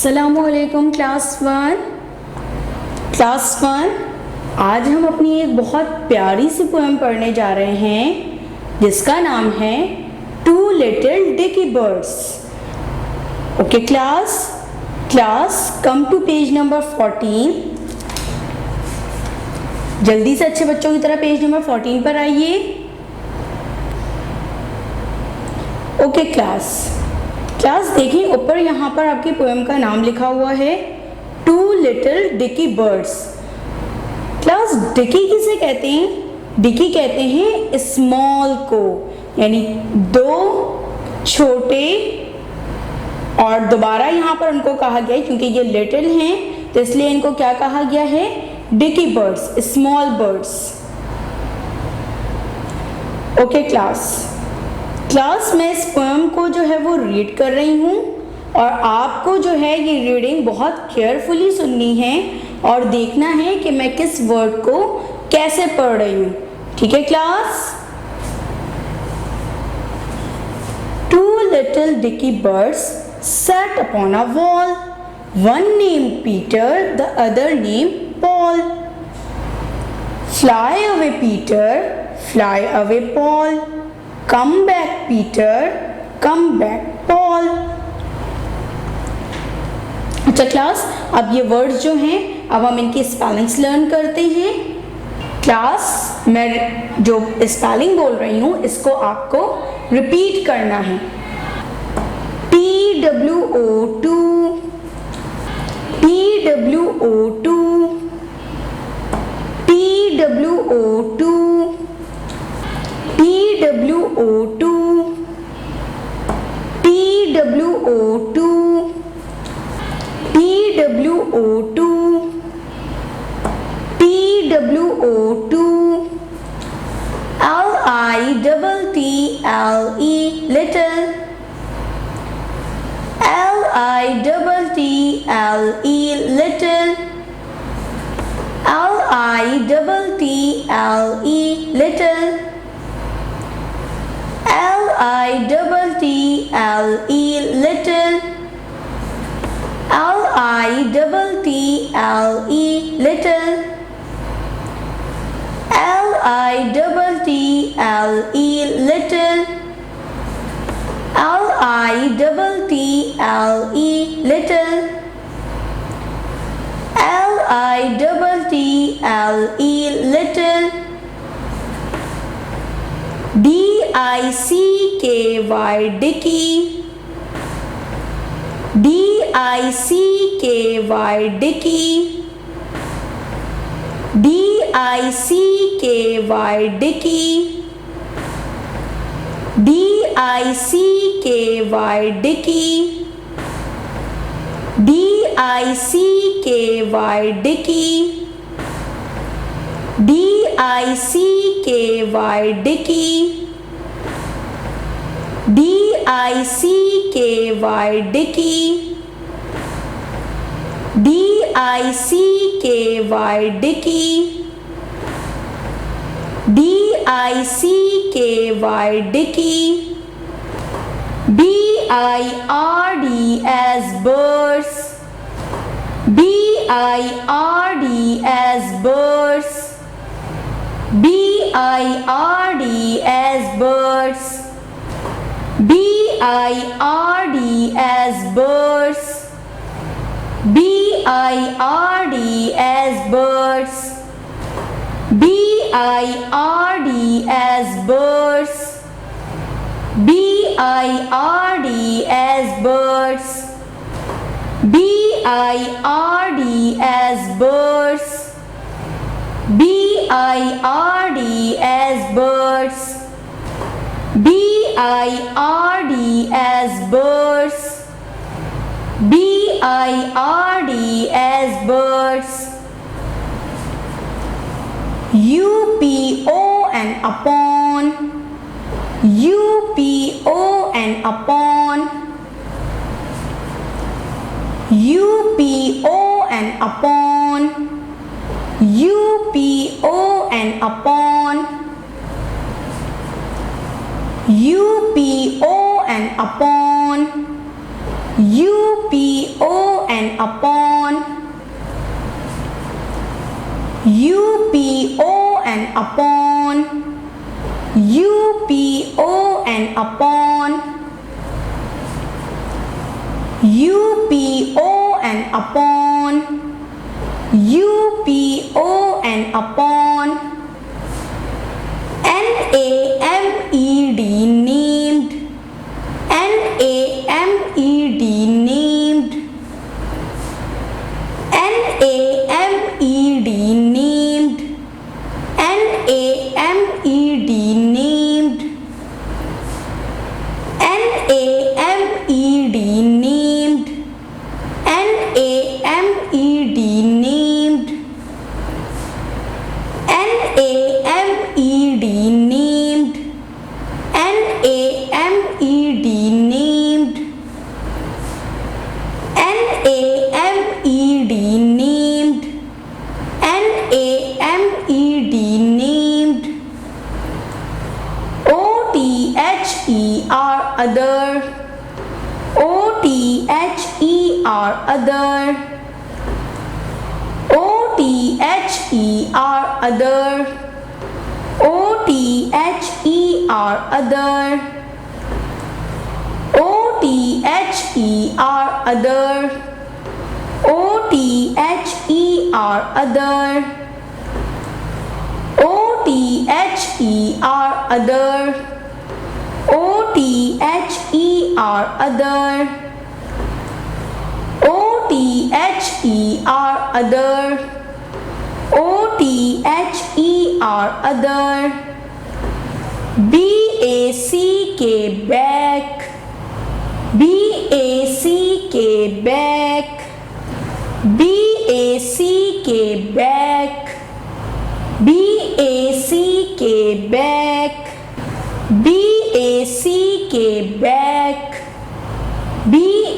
अस्सलामुअलैकुम class one. आज हम अपनी एक बहुत प्यारी सी पोएम पढ़ने जा रहे हैं जिसका नाम है two little dicky birds. Okay class come to page number 14। जल्दी से अच्छे बच्चों की तरह पेज नंबर 14 पर आइए। ओके क्लास देखिए ऊपर यहाँ पर आपकी पोएम का नाम लिखा हुआ है two little dicky birds. Class dicky किसे कहते हैं? डिकी कहते हैं स्मॉल को, यानी दो छोटे, और दोबारा यहाँ पर उनको कहा गया है क्योंकि ये लिटिल हैं तो इसलिए इनको क्या कहा गया है? Dicky birds, small birds. Okay class मैं इस पोएम को जो है वो रीड कर रही हूँ और आपको जो है ये रीडिंग बहुत केयरफुली सुननी है और देखना है कि मैं किस वर्ड को कैसे पढ़ रही हूँ। ठीक है class? Two little dicky birds sat upon a wall, one named Peter, the other named Paul. Fly away Peter, fly away Paul. Come back Peter, come back Paul. अच्छा क्लास, अब ये वर्ड्स जो हैं अब हम इनकी स्पेलिंग्स लर्न करते हैं। क्लास मैं जो स्पेलिंग बोल रही हूँ इसको आपको रिपीट करना है। PWO2 PWO2 PWO2 PWO2 PWO2 PWO2 PWO2 LITTLE little LITTLE little LITTLE little LITTLE little LITTLE little LITTLE little LITTLE little LITTLE little DICKY Dicky DICKY Dicky DICKY Dicky DICKY Dicky DICKY Dicky DICKY Dicky DICKY Dicky DICKY Dicky DICKY Dicky BIRD as birds BIRD as birds BIRD as birds BIRD as birds BIRD as birds BIRD as birds BIRD as birds BIRD as birds BIRD as birds BIRD as birds BIRD as birds UPO and upon UPO and upon UPO and upon UPO and upon UPO and upon UPO and UPON upon, UPON upon, UPON upon, UPON upon, NAMED named, NAMED named, NAMED named, NAMED named, NAMED named, NAMED named, NAMED named, NAMED named, NAMED named, NAMED named, OTHER other, OTHER other, OTHER other, OTHER other, OTHER other, OTHER other, OTHER other, OTHER other, OTHER other, OTHER other, BACK back, BACK back, BACK back, BACK back, BACK back, BACK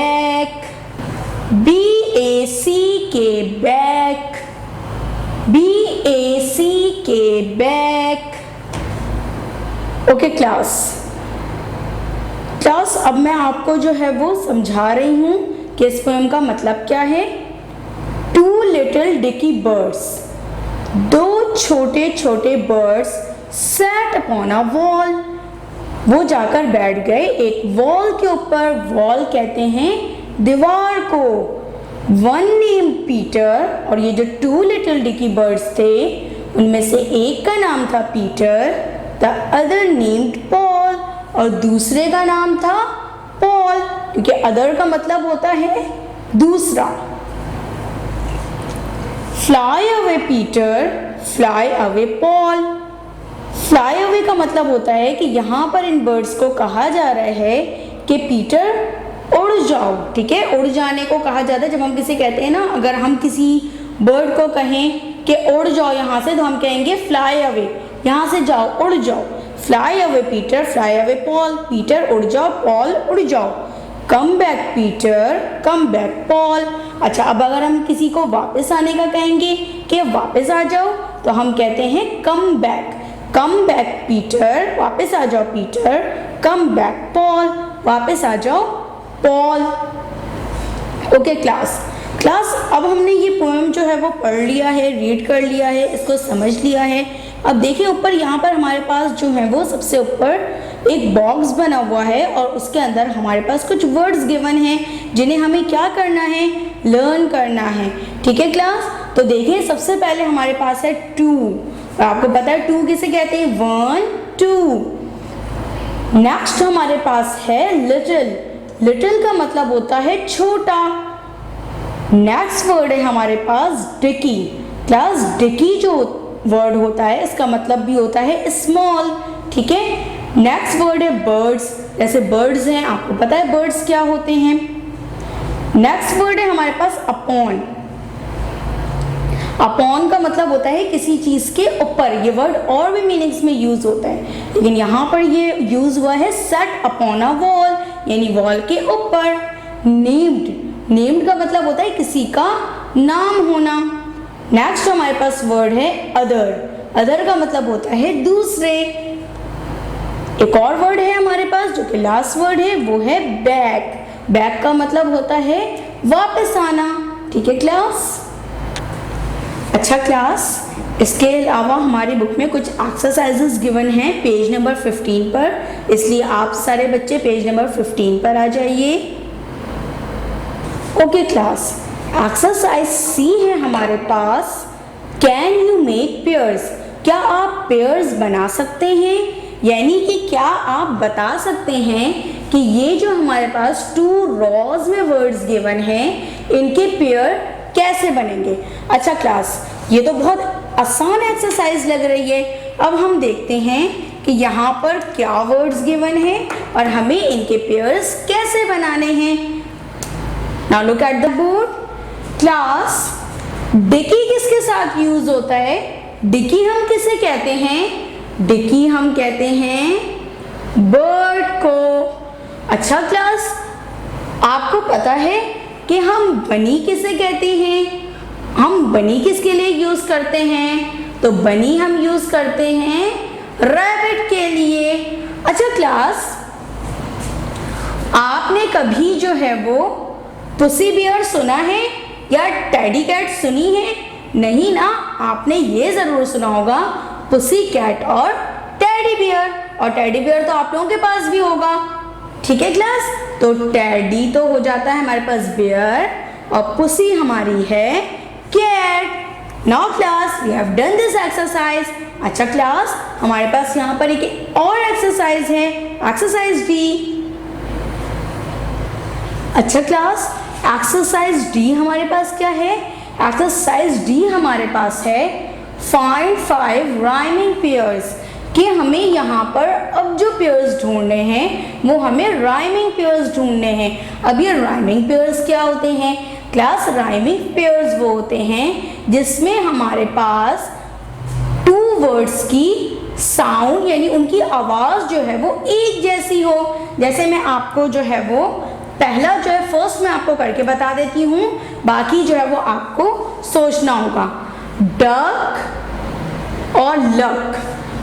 back, BACK back, BACK back. Okay class, अब मैं आपको जो है वो समझा रही हूँ कि इस पोएम का मतलब क्या है। टू लिटिल डिकी बर्ड्स, दो छोटे छोटे birds sat upon a wall, वो जाकर बैठ गए एक वॉल के ऊपर। वॉल कहते हैं दीवार को। वन नेम पीटर, और ये जो टू लिटिल डिकी बर्ड्स थे उनमें से एक का नाम था Peter, the other named Paul, और दूसरे का नाम था पॉल, क्योंकि अदर का मतलब होता है दूसरा। Fly away Peter, fly away Paul. Fly away का मतलब होता है कि यहाँ पर इन बर्ड्स को कहा जा रहा है कि पीटर उड़ जाओ, ठीक है। उड़ जाने को कहा जाता है जब हम किसी कहते हैं ना, अगर हम किसी बर्ड को कहें कि उड़ जाओ यहाँ से, तो हम कहेंगे फ्लाई अवे, यहाँ से जाओ, उड़ जाओ। Fly away Peter, fly away Paul, Peter उड़ जाओ, पॉल उड़ जाओ। Come back Peter, come back Paul. अच्छा, अब अगर हम किसी को वापस आने का कहेंगे कि वापस आ जाओ, तो हम कहते हैं come back. Come back Peter, वापस आ जाओ पीटर। कम बैक पॉल, वापस आ जाओ पॉल। ओके क्लास, अब हमने ये पोएम जो है वो पढ़ लिया है, रीड कर लिया है, इसको समझ लिया है। अब देखिए ऊपर यहाँ पर हमारे पास जो है वो सबसे ऊपर एक बॉक्स बना हुआ है और उसके अंदर हमारे पास कुछ वर्ड्स गिवन हैं जिन्हें हमें क्या करना है, लर्न करना है। ठीक है क्लास, तो देखिए सबसे पहले हमारे पास है टू, और आपको पता है टू किसे कहते हैं, 1 2। नेक्स्ट हमारे पास है लिटिल, लिटिल का मतलब होता है छोटा। नेक्स्ट वर्ड है हमारे पास डिकी। क्लास डिकी जो वर्ड होता है इसका मतलब भी होता है स्मॉल, ठीक है। नेक्स्ट वर्ड है बर्ड्स, जैसे बर्ड्स हैं, आपको पता है बर्ड्स क्या होते हैं। नेक्स्ट वर्ड है हमारे पास अपॉन। अपॉन का मतलब होता है किसी चीज के ऊपर। ये वर्ड और भी मीनिंग्स में यूज होता है, लेकिन यहाँ पर ये यूज हुआ है सेट अपॉन अ वॉल, यानी वॉल के ऊपर। नेम्ड, नेम्ड का मतलब होता है किसी का नाम होना। नेक्स्ट हमारे पास वर्ड है अदर, अदर का मतलब होता है दूसरे। एक और वर्ड है हमारे पास जो कि लास्ट वर्ड है, वो है बैक। बैक का मतलब होता है वापस आना, ठीक है क्लास। अच्छा क्लास, इसके अलावा हमारी बुक में कुछ एक्सरसाइजेस गिवन हैं पेज नंबर 15 पर, इसलिए आप सारे बच्चे पेज नंबर 15 पर आ जाइए। ओके क्लास, एक्सरसाइज सी है हमारे पास, कैन यू मेक पेयर्स? क्या आप पेयर्स बना सकते हैं? यानी कि क्या आप बता सकते हैं कि ये जो हमारे पास 2 रॉज में वर्ड्स गिवन हैं, इनके पेयर कैसे बनेंगे? अच्छा क्लास, ये तो बहुत आसान एक्सरसाइज लग रही है। अब हम देखते हैं कि यहाँ पर क्या वर्ड्स गिवन हैं और हमें इनके पेयर्स कैसे बनाने हैं। Now look at the board. Class, dicky किसके साथ यूज होता है? डिकी हम किसे कहते हैं? डिकी हम कहते हैं बर्ड को। अच्छा क्लास, आपको पता है कि हम बनी किसे कहते हैं? हम बनी किसके लिए यूज करते हैं? तो बनी हम यूज करते हैं रैबिट के लिए। अच्छा क्लास, आपने कभी जो है वो पुसी बियर सुना है या टेडी कैट सुनी है? नहीं ना, आपने ये जरूर सुना होगा पुसी कैट और टेडी बियर, और टेडी बियर तो आप लोगों के पास भी होगा। ठीक है क्लास, तो टेडी तो हो जाता है हमारे पास बियर और पुसी हमारी है cat. Now class, we have done this exercise. अच्छा क्लास, हमारे पास यहाँ पर एक और एक्सरसाइज है, एक्सरसाइज डी। अच्छा क्लास, एक्सरसाइज डी हमारे पास क्या है? एक्सरसाइज डी हमारे पास है फाइंड 5 राइमिंग पेयर्स, कि हमें यहाँ पर अब जो पेयर्स ढूंढने हैं वो हमें राइमिंग पेयर्स ढूंढने हैं। अब ये राइमिंग पेयर्स क्या होते हैं? क्लास, राइमिंग पेयर्स वो होते हैं जिसमें हमारे पास 2 वर्ड्स की साउंड यानी उनकी आवाज़ जो है वो एक जैसी हो। जैसे मैं आपको जो है वो पहला जो है फर्स्ट मैं आपको करके बता देती हूँ, बाकी जो है वो आपको सोचना होगा। डक और लक,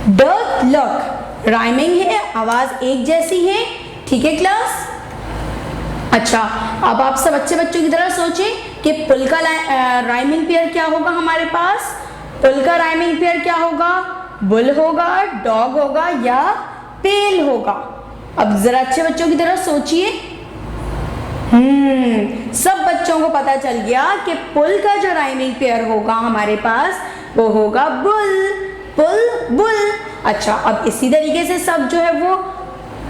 डक लक राइमिंग है, आवाज एक जैसी है। ठीक है क्लास। अच्छा, अब आप सब अच्छे बच्चों की तरह सोचें कि पुल का राइमिंग पेयर क्या होगा हमारे पास? पुल का राइमिंग पेयर क्या होगा? बुल होगा, डॉग होगा या पेल होगा? अब जरा अच्छे बच्चों की तरह सोचिए। सब बच्चों को पता चल गया कि पुल का जो राइमिंग पेयर होगा हमारे पास वो होगा बुल, पुल बुल। अच्छा, अब इसी तरीके से सब जो है वो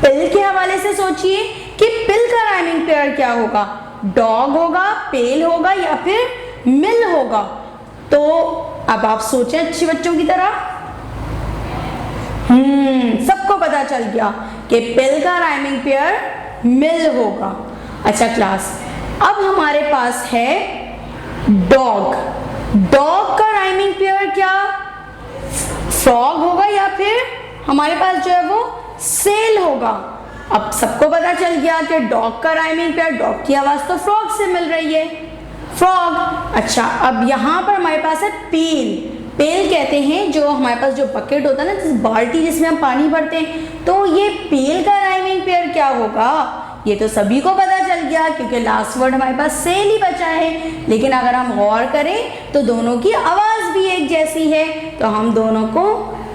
पिल के हवाले से सोचिए कि पिल का राइमिंग पेयर क्या होगा? डॉग होगा, पेल होगा या फिर मिल होगा? तो अब आप सोचें अच्छे बच्चों की तरह। सबको पता चल गया कि पिल का राइमिंग पेयर मिल होगा। अच्छा क्लास, अब हमारे पास है डॉग। डॉग का राइमिंग पेयर क्या? फ्रॉग होगा या फिर हमारे पास जो है वो सेल होगा? अब सबको पता चल गया कि डॉग का राइमिंग पेयर, डॉग की आवाज तो फ्रॉग से मिल रही है, फ्रॉग। अच्छा, अब यहाँ पर हमारे पास है पेल। पेल कहते हैं जो हमारे पास जो बकेट होता है ना, जिस बाल्टी जिसमें हम पानी भरते हैं, तो ये पेल का राइमिंग पेयर क्या होगा? ये तो सभी को पता चल गया क्योंकि लास्ट वर्ड हमारे पास सेल ही बचा है। लेकिन अगर हम गौर करें तो दोनों की आवाज भी एक जैसी है, तो हम दोनों को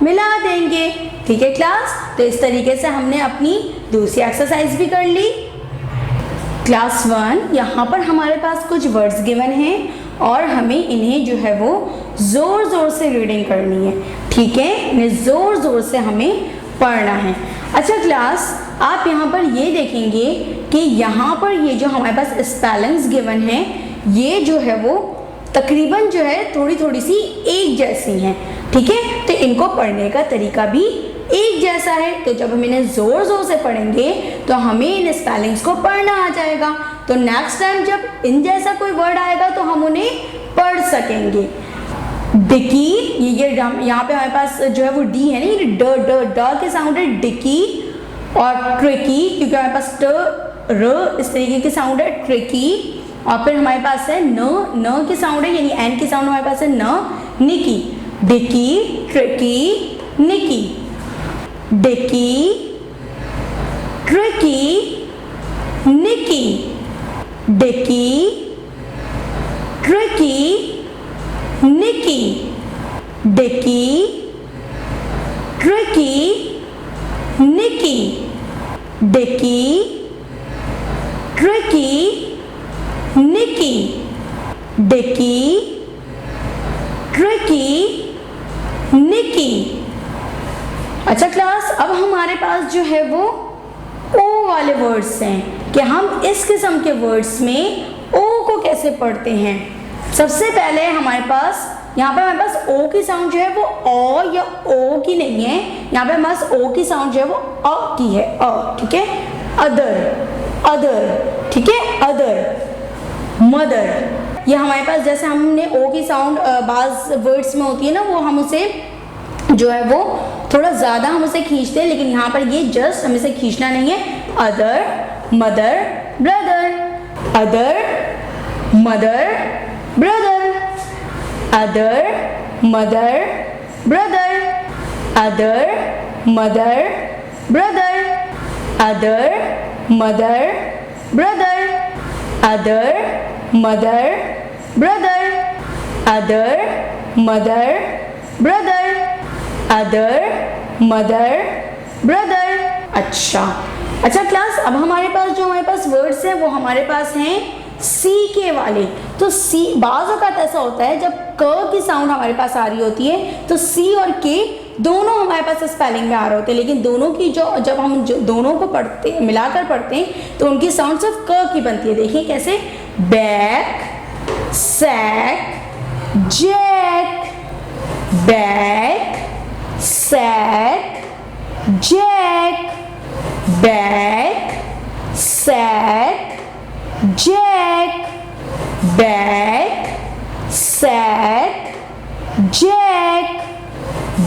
मिला देंगे। ठीक है क्लास, तो इस तरीके से हमने अपनी दूसरी एक्सरसाइज भी कर ली। क्लास 1, यहाँ पर हमारे पास कुछ वर्ड्स गिवन हैं और हमें इन्हें जो है वो ज़ोर ज़ोर से रीडिंग करनी है। ठीक है, इन्हें ज़ोर ज़ोर से हमें पढ़ना है। अच्छा क्लास, आप यहाँ पर ये देखेंगे कि यहाँ पर ये जो हमारे पास स्पेलिंग्स गिवन हैं, ये जो है वो तकरीबन जो है थोड़ी थोड़ी सी एक जैसी हैं। ठीक है, तो इनको पढ़ने का तरीका भी एक जैसा है। तो जब हम इन्हें ज़ोर ज़ोर से पढ़ेंगे तो हमें इन स्पेलिंग्स को पढ़ना आ जाएगा। तो नेक्स्ट टाइम जब इन जैसा कोई वर्ड आएगा तो हम उन्हें पढ़ सकेंगे। डिकी, ये यहाँ पे हमारे पास जो है वो डी है ना, ये ड के साउंड है डिकी, और ट्रिकी क्योंकि हमारे पास ट र इस तरीके की साउंड है ट्रिकी, और फिर हमारे पास है न की साउंड है यानी एन की साउंड हमारे पास है न, निकी। डिकी, ट्रिकी, निकी। डिकी, ट्रिकी, निकी। डिकी, ट्रिकी, निकी, डिकी, ट्रिकी, निकी, डिकी, ट्रिकी, निकी, डिकी, ट्रिकी, निकी। अच्छा क्लास, अब हमारे पास जो है वो ओ वाले वर्ड्स हैं कि हम इस किस्म के वर्ड्स में ओ को कैसे पढ़ते हैं। सबसे पहले हमारे पास यहाँ पे हमारे पास ओ की साउंड जो है वो ओ या ओ की नहीं है, यहाँ पे हमारे पास ओ की साउंड जो है वो अ की है, अ, ठीक है। अदर, अदर, ठीक है, अदर। मदर, ये हमारे पास जैसे हमने ओ की साउंड बाज वर्ड्स में होती है ना, वो हम उसे जो है वो थोड़ा ज़्यादा हम उसे खींचते हैं, लेकिन यहाँ पर ये जस्ट हमें इसे खींचना नहीं है। Other, mother, brother, other, mother, brother, other, mother, brother, other, mother, brother, other, mother, brother, other, mother, brother, other, mother, brother, other, mother, brother. अच्छा क्लास, अब हमारे पास जो हमारे पास वर्ड्स हैं वो हमारे पास हैं सी के वाले। तो सी बाज़ औक़ात ऐसा होता है जब क की साउंड हमारे पास आ रही होती है तो सी और के दोनों हमारे पास स्पेलिंग में आ रहे होते हैं, लेकिन दोनों की जब हम दोनों को पढ़ते मिलाकर पढ़ते हैं तो उनकी साउंड सिर्फ क की बनती है। देखिए कैसे, back, sack, jack, back, sack, jack, back, sack, jack, back, sack, jack,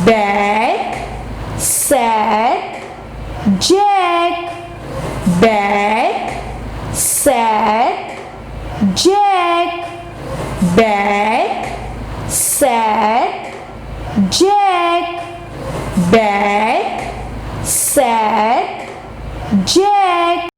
back, sack, jack, back, sack, jack, back, sack, jack, back, sack, Jack.